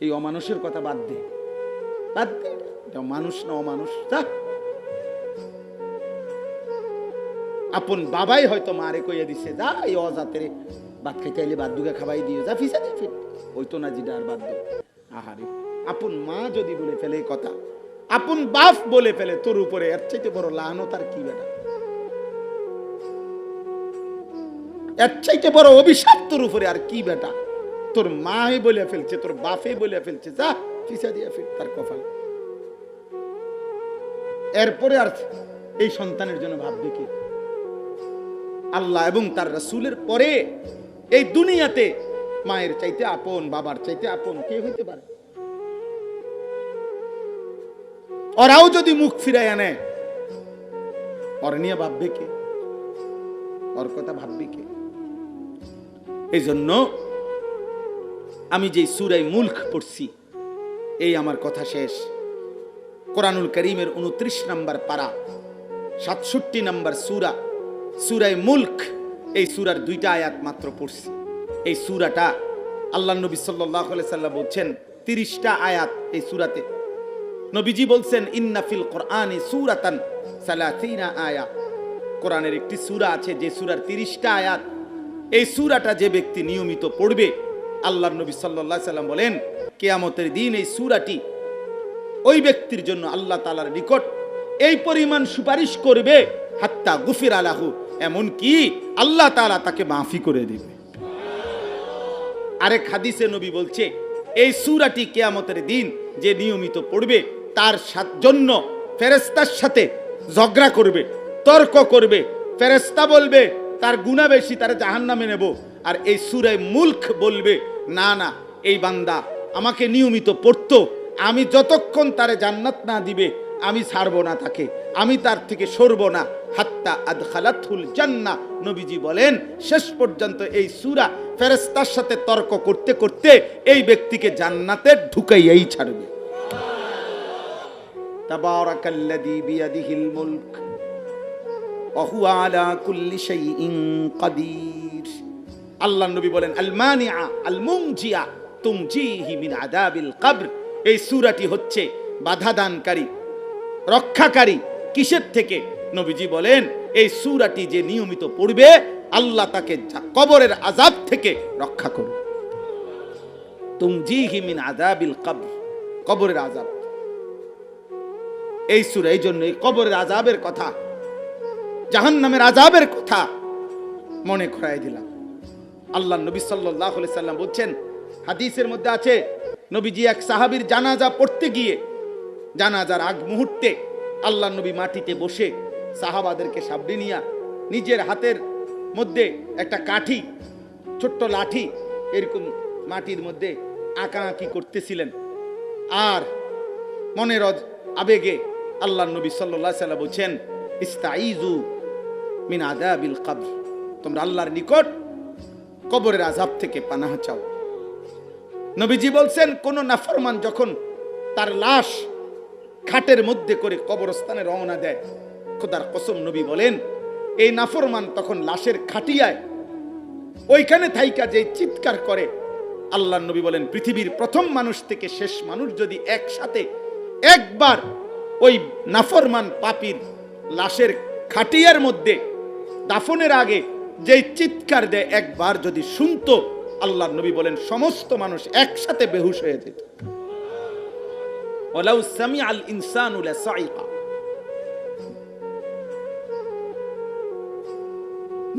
এই অমানুষের কথা বাদ দে, বাদ দে, এটা মানুষ না অমানুষ, যা। আপন বাবাই হয়তো মারে কইয়া দিছে, যা এই অজাতের ভাত খাইতে আইলে বাদ দুগে খাবাই দিও, যা ফিসা দিয়ে ফিট, ওই তো না জিডা আর বাদ দো। আহারে, আপন মা যদি বলে ফেলে কথা, আপন বাপ বলে ফেলে তোর উপরে, এর চাইতে বড় লানত আর কি বেটা? এর চাইতে বড় অভিশাপ তোর উপরে আর কি বেটা? তোর মাই বলে ফেলছে, তোর বাপে বলে ফেলছে, যা ফিসা দিয়ে ফিট তার কপাল। এরপরে আর এই সন্তানের জন্য ভাববে কি? আল্লাহ এবং তার রাসূলের পরে এই দুনিয়াতে মায়ের চাইতে আপন, বাবার চাইতে আপন কে হইতে পারে? ওরাও যদি মুখ ফিরাই আনে, ওর নিয়ে ভাববে কে? ওর কথা ভাববে কে? এই জন্য আমি যে সূরা মুলক পড়ছি, এই আমার কথা শেষ। কোরআনুল কারীমের 29 নম্বর পারা, 67 নম্বর সূরা, সূরা মুলক। এই সূরার 2টা আয়াত মাত্র পড়ছি। এই সূরাটা আল্লাহ নবী সাল্লাল্লাহু আলাইহি সাল্লাম বলছেন 30টা আয়াত এই সূরাতে। নবীজি বলছেন ইন্না ফিল কোরআনি সূরাতান 30 আয়া, কোরআনের একটি সূরা আছে যে সূরার 30টা আয়াত। এই সূরাটা যে ব্যক্তি নিয়মিত পড়বে, আল্লাহ নবী সাল্লাল্লাহু আলাইহি সাল্লাম বলেন কিয়ামতের দিন এই সূরাটি ওই ব্যক্তির জন্য আল্লাহ তাআলার নিকট এই পরিমাণ সুপারিশ করবে, হাত্তা গুফির আলাহু, এমন কি আল্লাহ তাআলা তাকে মাফি করে দিবে। আরেক হাদিসে নবী বলছে এই সূরাটি কিয়ামতের দিন যে নিয়মিত পড়বে তার জন্য ফেরেশতার সাথে ঝগড়া করবে, তর্ক করবে। ফেরেশতা বলবে তার গুনাহ বেশি, তার জাহান্নামে নেব। আর এই সূরা মুলক বলবে না না, এই বান্দা আমাকে নিয়মিত পড়তো, আমি যতক্ষণ তারে জান্নাত না দিবে আমি ছাড়বো না তাকে, আমি তার থেকে সরবো না, হাত্তা আদখালাতুল জান্নাহ। নবীজি বলেন শেষ পর্যন্ত এই সূরা ফেরেশতার সাথে তর্ক করতে করতে এই ব্যক্তিকে জান্নাতে ঢুকাইয়াই ছাড়বে। তাবারাকাল্লাযী বিয়াদিহিল মুলক ওয়া হুয়া আলা কুল্লি শাইইন কাদির। আল্লাহর নবী বলেন আল মানিআ আল মুনজিয়া তুমজিহি মিন আযাবিল কবর। এই সূরাটি হচ্ছে বাধাদানকারী, রক্ষাকারী। কিসের থেকে? নবীজি বলেন এই সূরাটি যে নিয়মিত পড়বে আল্লাহ তাকে কবরের আযাব থেকে রক্ষা করবে। তুমজিহি মিন আযাবিল কবর, কবরের আযাব। এই সূরা এই জন্য এই কবরের আযাবের কথা, জাহান্নামের আযাবের কথা মনে করাই দিলাম। আল্লাহ নবী সাল্লাল্লাহু আলাইহি সাল্লাম বলছেন, হাদিসের মধ্যে আছে, নবীজি এক সাহাবীর জানাজা পড়তে গিয়ে জানাজার আগ মুহূর্তে আল্লাহ নবী মাটিতে বসে সাহাবাদেরকে সাবড়ে নিয়া নিজের হাতের মধ্যে একটা কাঠি, ছোট্ট লাঠি এরকম মাটির মধ্যে আঁকাআঁকি করতেছিলেন। আর মনের আবেগে আল্লাহ নবী সাল্লাল্লাহু আলাইহি সাল্লাম বলছেন, ইস্তাইযু মিন আযাবিল কবর, তোমরা আল্লাহর নিকট কবরের আযাব থেকে পানাহ চাও। নবীজি বলছেন, কোন নাফরমান যখন তার লাশ খাটের মধ্যে করে কবরস্থানে রওনা দেয়, খোদার কসম নবী বলেন এই নাফরমান তখন লাশের খাটিয়ায় ওইখানে থাইকা যে চিৎকার করে, আল্লাহ নবী বলেন পৃথিবীর প্রথম মানুষ থেকে শেষ মানুষ যদি একসাথে একবার ওই নাফরমান পাপীর লাশের খাটিয়ার মধ্যে দাফনের আগে যেই চিৎকার দেয় একবার যদি শুনতো, আল্লাহ নবী বলেন সমস্ত মানুষ একসাথে বেহুশ হয়ে যেত। ওয়ালাউ সামিআল ইনসানু লাসাইকা।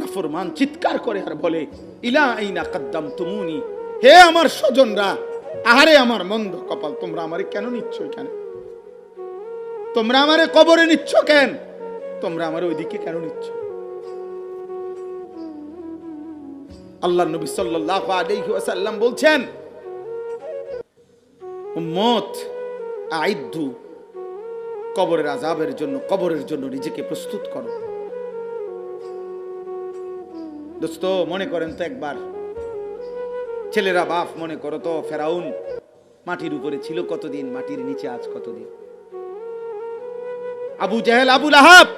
নাফরমান চিৎকার করে আর বলে, ইলা আইনা কাদ্দামতুমুনি, হে আমার স্বজনরা, আহারে আমার মন্দ কপাল, তোমরা আমারে কেন নিচ্ছ এখানে? তোমরা আমারে কবরে নিচ্ছ কেন? তোমরা আমারে ওইদিকে কেন নিচ্ছ? আল্লাহ নবী সাল্লাল্লাহু আলাইহি ওয়াসাল্লাম বলছেন, উম্মত আইদ্দু, কবরের আযাবের জন্য, কবরের জন্য নিজেকে প্রস্তুত করো। দোস্ত মনে করেন তো একবার, ছেলেরা বাপ মনে করো তো, ফেরাউন মাটির উপরে ছিল কতদিন, মাটির নিচে আজ কতদিন। আবু জাহেল, আবু লাহাব,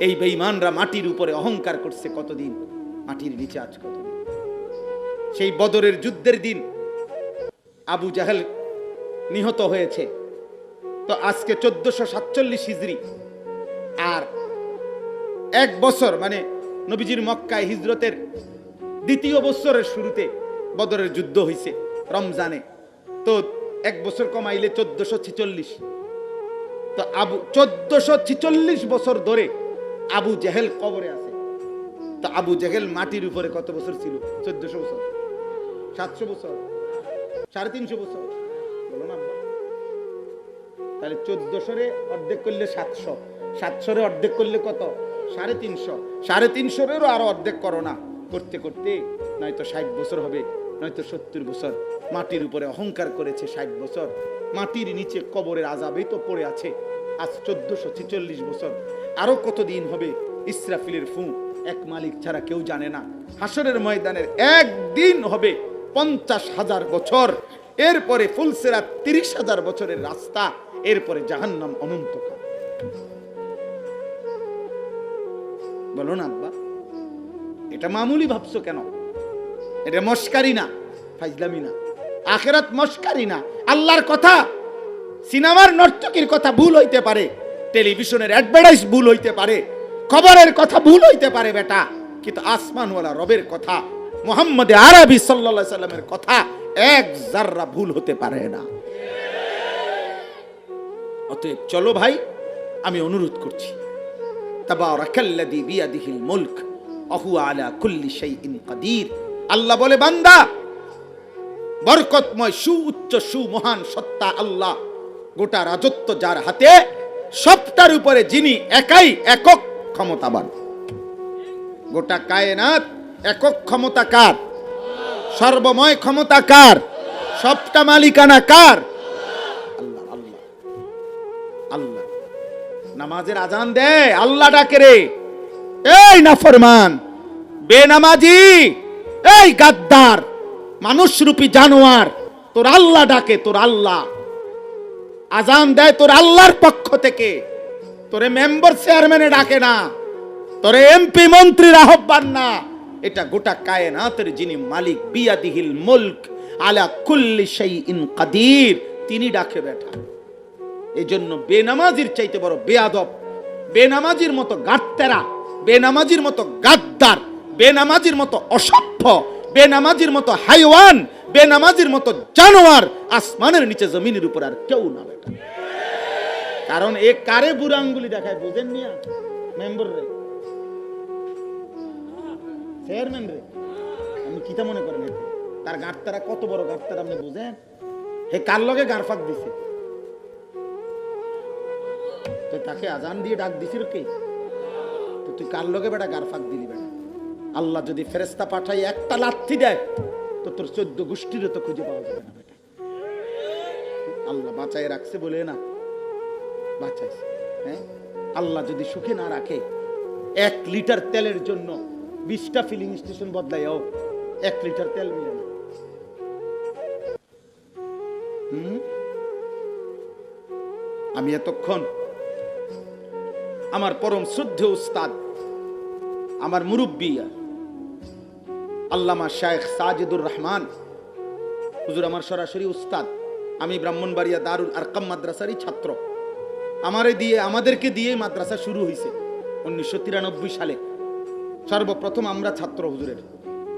এই বেঈমানরা মাটির উপরে অহংকার করছে কতদিন, মাটির নিচে আজ কতদিন। সেই বদরের যুদ্ধের দিন আবু জাহেল নিহত হয়েছে, তো আজকে 1447 হিজরি, আর এক বছর মানে নবীজির মক্কায় হিজরতের দ্বিতীয় বছরের শুরুতে বদরের যুদ্ধ হয়েছে রমজানে, তো এক বছর কমাইলে 1446। তো 1446 বছর ধরে আবু জেহেল কবরে আছে। তো আবু জেহেল মাটির উপরে কত বছর ছিল? 1400 বছর, 700 বছর, 350 বছর, বলো না? তাহলে 1400 অর্ধেক করলে 700, 700 অর্ধেক করলে কত? 350, 350 আরো অর্ধেক করো না, করতে করতে নয়তো 60 বছর হবে, নয়তো 70 বছর। মাটির উপরে অহংকার করেছে 60 বছর, মাটির নিচে কবরের আযাবেই তো পড়ে আছে আজ 1446 বছর। আরো কতদিন হবে? ইসরাফিলের ফু এক মালিক ছাড়া কেউ জানে না। হাসরের ময়দানের একদিন হবে 50,000 বছর, এরপরে ফুলসিরাত 30,000 বছরের রাস্তা, এরপরে জাহান্নাম অনন্তকাল। বলো না আব্বা, এটা মামুলি ভাবছো কেন? এটা মস্কারি না, ফাইজলামি না। আখিরাত মস্কারি না। আল্লাহর কথা, সিনেমার নর্তকীর কথা ভুল হইতে পারে, টেলিভিশনের অ্যাডভার্টাইজ ভুল হইতে পারে, খবরের কথা ভুল হইতে পারে বেটা, কিন্তু আসমানওয়ালা রবের কথা, মুহাম্মদ আরবি সাল্লাল্লাহু আলাইহি সাল্লামের কথা এক যাররা ভুল হতে পারে না। অতএব চলো ভাই, আমি অনুরোধ করছি, তাবারাকাল্লাযী বিয়াদিহিল মুলক ওয়া হুয়া আলা কুল্লি শাইইন কাদির। আল্লাহ বলে, বান্দা, বরকতময় সুউচ্চ সুমহান সত্তা আল্লাহ, গোটা রাজত্ব যার হাতে, সবটার উপরে যিনি একাই একক ক্ষমতাবান। গোটা কায়নাত একক ক্ষমতাকার, সর্বময় ক্ষমতাকার, সবটা মালিকানা কার? আল্লাহ। আল্লাহ আল্লাহ। নামাজের আজান দেয়, আল্লাহ ডাকে রে, এই নাফরমান, বেনামাজি, এই গাদ্দার, মানুষরূপী জানোয়ার, তোর আল্লাহ ডাকে, তোর আল্লাহ আজান দেয় তোর আল্লাহর পক্ষ থেকে। তোরে মেম্বার চেয়ারম্যানে ডাকে না, তোরে এমপি মন্ত্রীর আহ্বান না, এটা গোটা কায়নাতের যিনি মালিক, বিয়াদিহিল মুলক আলা কুল্লি শাইইন কাদির, তিনি ডাকে বেটা। এজন্য বেনামাজির চাইতে বড় বেয়াদব, বেনামাজির মতো গাত্তেরা, বেনামাজির মতো গাদ্দার, বেনামাজির মতো অসভ্য, বেনামাজির মতো হাইওয়ান, বেনামাজির মতো জানোয়ার আসমানের নিচে জমিনের উপর আর কেউ না বেটা। কারণ এ কারে বুড়া আঙ্গুলি দেখায় বুঝেন নিয়া? মেম্বার রে, চেয়ারম্যান রে, আমি কিতা মনে করেন এতে? তার গাঁটতারা কত বড় গাঁটতারা আপনি বুঝেন? হে কার লগে গারফাক দিছে? তো তাকে আজান দিয়ে ডাক দিছিল কে? তো তুই কার লগে বেটা গারফাক দিলি বেটা? আল্লাহ যদি ফেরেশতা পাঠাই একটা লাথি দেয় তো তোর 14 গোষ্ঠীরও তো খুঁজে পাওয়া যাবে না বেটা। আল্লাহ বাঁচায় রাখছে বলে না, বাঁচাইছে। হ্যাঁ, আল্লাহ যদি সুখে না রাখে, 1 লিটার তেলের জন্য 20টা ফিলিং স্টেশন বদলাইও 1 লিটার তেল মিলে না। আমি এতক্ষণ আমার পরম শ্রদ্ধেয় উস্তাদ, আমার মুরব্বী আল্লামা শায়েখ সাজিদুর রহমান হুজুর আমার সরাসরি উস্তাদ। আমি ব্রাহ্মণবাড়িয়া দারুল আরকাম মাদ্রাসারই ছাত্র। আমাদেরকে দিয়ে মাদ্রাসা শুরু হয়েছে 1993 সালে। সর্বপ্রথম আমরা ছাত্র হুজুরের,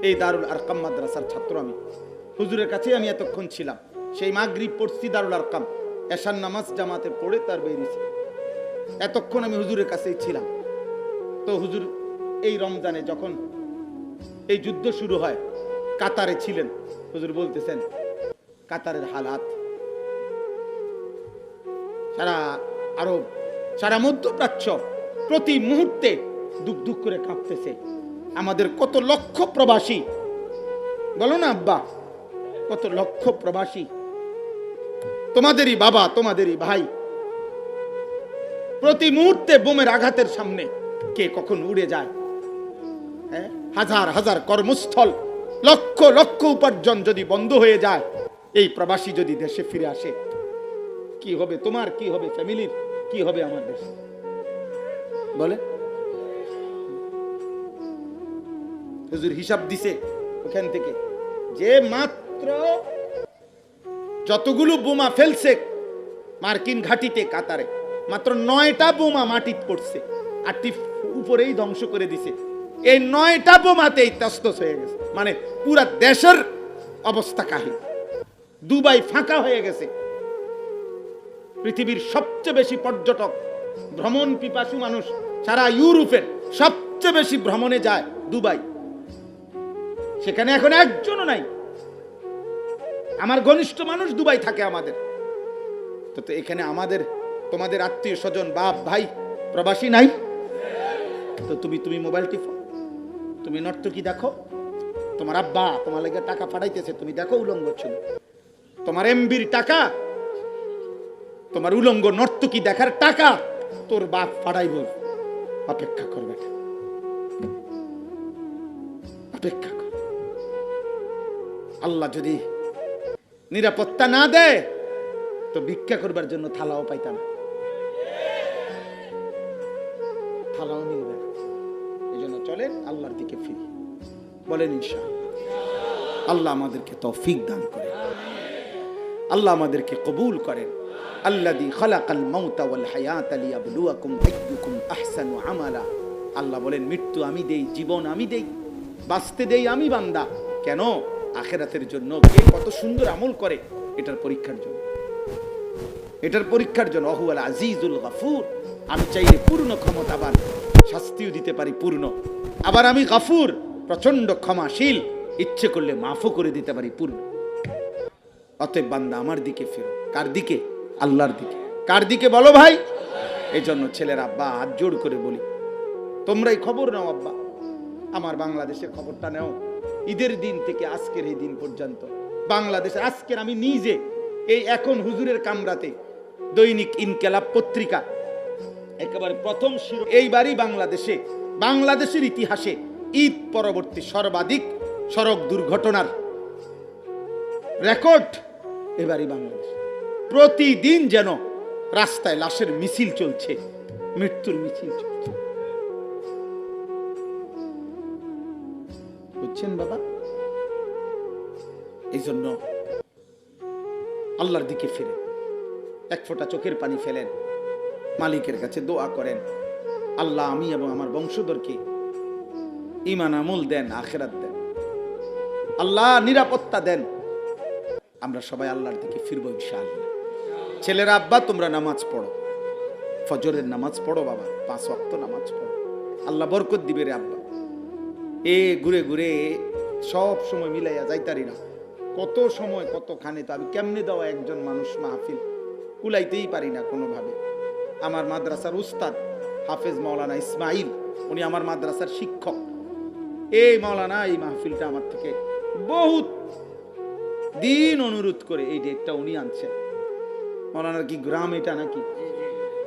এই দারুল আরকাম মাদ্রাসার ছাত্র আমি। হুজুরের কাছে আমি এতক্ষণ ছিলাম। সেই মাগরিব পড়ছি দারুল আরকাম, এশার নামাজ জামাতে পড়ে তার বেরিয়েছি। এতক্ষণ আমি হুজুরের কাছেই ছিলাম। তো হুজুর এই রমজানে যখন এই যুদ্ধ শুরু হয়, কাতারে ছিলেন। হুজুর বলতেছেন কাতারের হালাত, সারা আরব, সারা মধ্যপ্রাচ্য প্রতি মুহূর্তে দুঃখ দুঃখ করে কাঁপতেছে। আমাদের কত লক্ষ প্রবাসী, বলো না আব্বা, কত লক্ষ প্রবাসী, তোমাদেরই বাবা, তোমাদেরই ভাই, প্রতি মুহূর্তে বোমের আঘাতের সামনে কে কখন উড়ে যায়। হ্যাঁ, হাজার হাজার কর্মস্থল, লক্ষ লক্ষ উপার্জন যদি বন্ধ হয়ে যায়, এই প্রবাসী যদি দেশে ফিরে আসে, কি হবে তোমার, কি হবে ফ্যামিলির, কি হবে আমার দেশ? বলে হুজুর হিসাব দিছে ওখান থেকে যে মাত্র যতগুলো বোমা ফেলছে মার্কিন ঘাঁটিতে কাতারে, মাত্র 9টা বোমা মাটিতে পড়ছে, 8টি উপরেই ধ্বংস করে দিছে। এই 9টা বোমাতেই তস্তস হয়ে গেছে, মানে পুরা দেশের অবস্থা কাহিল। দুবাই ফাঁকা হয়ে গেছে। পৃথিবীর সবচেয়ে বেশি পর্যটক, ভ্রমণ পিপাসু মানুষ, সারা ইউরোপের সবচেয়ে বেশি ভ্রমণে যায় দুবাই। সেখানে এখন একজনও নাই। আমার ঘনিষ্ঠ মানুষ দুবাই থাকে আমাদের। তো এখানে আমাদের তোমাদের আত্মীয় স্বজন, বাপ ভাই প্রবাসী নাই। তো তুমি মোবাইল টিপো, তুমি নর্তকী দেখো, তোমার আব্বা তোমার লাগে টাকা পাঠাইতেছে, তুমি দেখো উলঙ্গ ছবি, তোমার এমবির টাকা, তোমার উলঙ্গ নর্তকী দেখার টাকা তোর বাপ পাঠাইব। অপেক্ষা করবে, অপেক্ষা কর। আল্লাহ যদি নিরাপত্তা না দেয় তো ভিক্ষা করবার জন্য থালাও পাইতা না, থালাও মিলবে না। এই জন্য চলেন আল্লাহর দিকে ফিরি, বলেন ইনশাআল্লাহ। আল্লাহ আমাদেরকে তৌফিক দান করেন, আল্লাহ আমাদেরকে কবুল করেন। আল্লাযী খালাকাল মাউতা ওয়াল হায়াতা লিয়াবলুয়াকুম আইয়ুকুম আহসানু আমালা। আল্লাহ বলেন মৃত্যু আমি দেই, জীবন আমি দেই, বাঁচতে দেই আমি বান্দা। কেন? আখিরাতের জন্য। কে কত সুন্দর আমল করে এটার পরীক্ষার জন্য, এটার পরীক্ষার জন্য। ওহুয়াল আজিজুল গফুর। আমি চাইলে পূর্ণ ক্ষমতাবান, শাস্তিও দিতে পারি পূর্ণ। আবার আমি গফুর, প্রচন্ড ক্ষমাশীল, ইচ্ছে করলে মাফও করে দিতে পারি পূর্ণ। অতএব বান্দা আমার দিকে ফেরো। কার দিকে? আল্লাহর দিকে। কার দিকে বলো ভাই? এই জন্য ছেলের আব্বা হাত জোড় করে বলি, তোমরাই খবর নাও আব্বা, আমার বাংলাদেশের খবরটা নাও। ঈদের দিন থেকে আজকের এই দিন পর্যন্ত বাংলাদেশের আজকের আমি নিজে এই এখন হুজুরের কামরাতে দৈনিক ইনকেলাব পত্রিকা একেবারে প্রথম এইবারই বাংলাদেশের ইতিহাসে ঈদ পরবর্তী সর্বাধিক সড়ক দুর্ঘটনার রেকর্ড এবারই বাংলাদেশ। প্রতিদিন যেন রাস্তায় লাশের মিছিল চলছে, মৃত্যুর মিছিল চলছে। বুঝছেন বাবা? এই জন্য আল্লাহর দিকে ফিরে এক ফোঁটা চোখের পানি ফেলেন, মালিকের কাছে দোয়া করেন, আল্লাহ আমি এবং আমার বংশধরকে ঈমান আমল দেন, আখিরাত দেন, আল্লাহ নিরাপত্তা দেন। আমরা সবাই আল্লাহর দিকে ফিরবো ইনশাআল্লাহ। ছেলেরা, আব্বা তোমরা নামাজ পড়ো, ফজরের নামাজ পড়ো বাবা, 5 ওয়াক্ত নামাজ পড়ো, আল্লাহ বরকত দিবে রে আব্বা। ঘুরে ঘুরে সব সময় মিলাইয়া যাইতারি না, কত সময় কতখানে তো আমি কেমনে দেওয়া একজন মানুষ মাহফিল কুলাইতেই পারি না কোনোভাবে। আমার মাদ্রাসার উস্তাদ হাফেজ মাওলানা ইসমাইল, উনি আমার মাদ্রাসার শিক্ষক। এই মাওলানা এই মাহফিলটা আমার থেকে বহুত দিন অনুরোধ করে এই ডেটটা উনি আনছেন। মাওলানার কি গ্রাম এটা নাকি?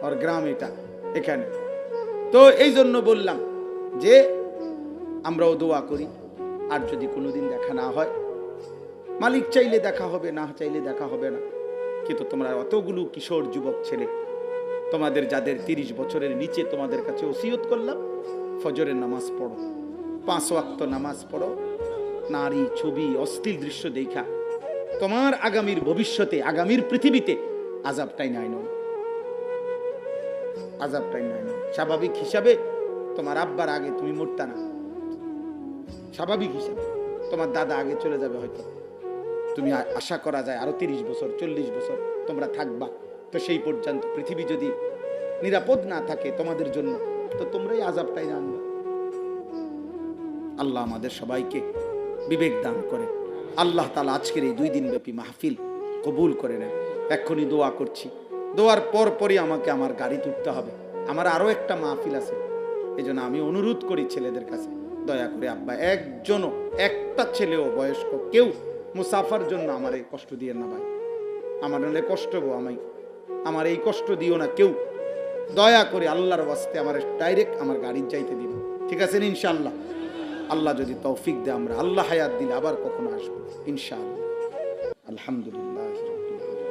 আর গ্রাম এটা এখানে। তো এই জন্য বললাম যে আমরাও দোয়া করি, আর যদি কোনোদিন দেখা না হয়, মালিক চাইলে দেখা হবে, না চাইলে দেখা হবে না, কিন্তু তোমরা অতগুলো কিশোর যুবক ছেলে, তোমাদের যাদের 30 বছরের নিচে, তোমাদের কাছে ওসিয়ত করলাম, ফজরের নামাজ পড়ো, 5 ওয়াক্ত নামাজ পড়ো। নারী ছবি অশ্লীল দৃশ্য দেখা তোমার আগামীর ভবিষ্যতে, আগামীর পৃথিবীতে আযাবটাই নাই না, আযাবটাই নাই না। স্বাভাবিক হিসাবে তোমার আব্বার আগে তুমি মরতা না, স্বাভাবিক হিসাবে তোমার দাদা আগে চলে যাবে, হয়তো তুমি আশা করা যায় আরো 30 বছর 40 বছর তোমরা থাকবা। তো সেই পর্যন্ত পৃথিবী যদি নিরাপদ না থাকে তোমাদের জন্য, তো তোমরাই আযাবটাই জানবে। আল্লাহ আমাদের সবাইকে বিবেক দান করে। আল্লাহ তাআলা আজকের এই 2 দিন ব্যাপী মাহফিল কবুল করে নেন। এক্ষুনি দোয়া করছি, দোয়ার পরই আমাকে আমার গাড়ি তুলতে হবে, আমার আরো একটা মাহফিল আছে। এই জন্য আমি অনুরোধ করি ছেলেদের কাছে, দয়া করে আব্বা একজনও, একটা ছেলেও বয়স্ক কেউ মুসাফার জন্য আমার এই কষ্ট দিয়েন না ভাই, আমার নাহলে কষ্ট হবো, আমার এই কষ্ট দিও না কেউ, দয়া করে আল্লাহর ওয়াস্তে আমার ডাইরেক্ট আমার গাড়ির যাইতে দিন, ঠিক আছে ইনশাআল্লাহ? আল্লাহ যদি তৌফিক দেয়, আমরা আল্লাহ হায়াত দিলে আবার কখনো আসবো ইনশাআল্লাহ। আলহামদুলিল্লাহ রাব্বিল আলামিন।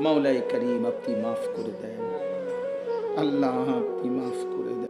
মাওলাই করিম আপনি মাফ করে দেন, আল্লাহ আপনি মাফ করে দেন।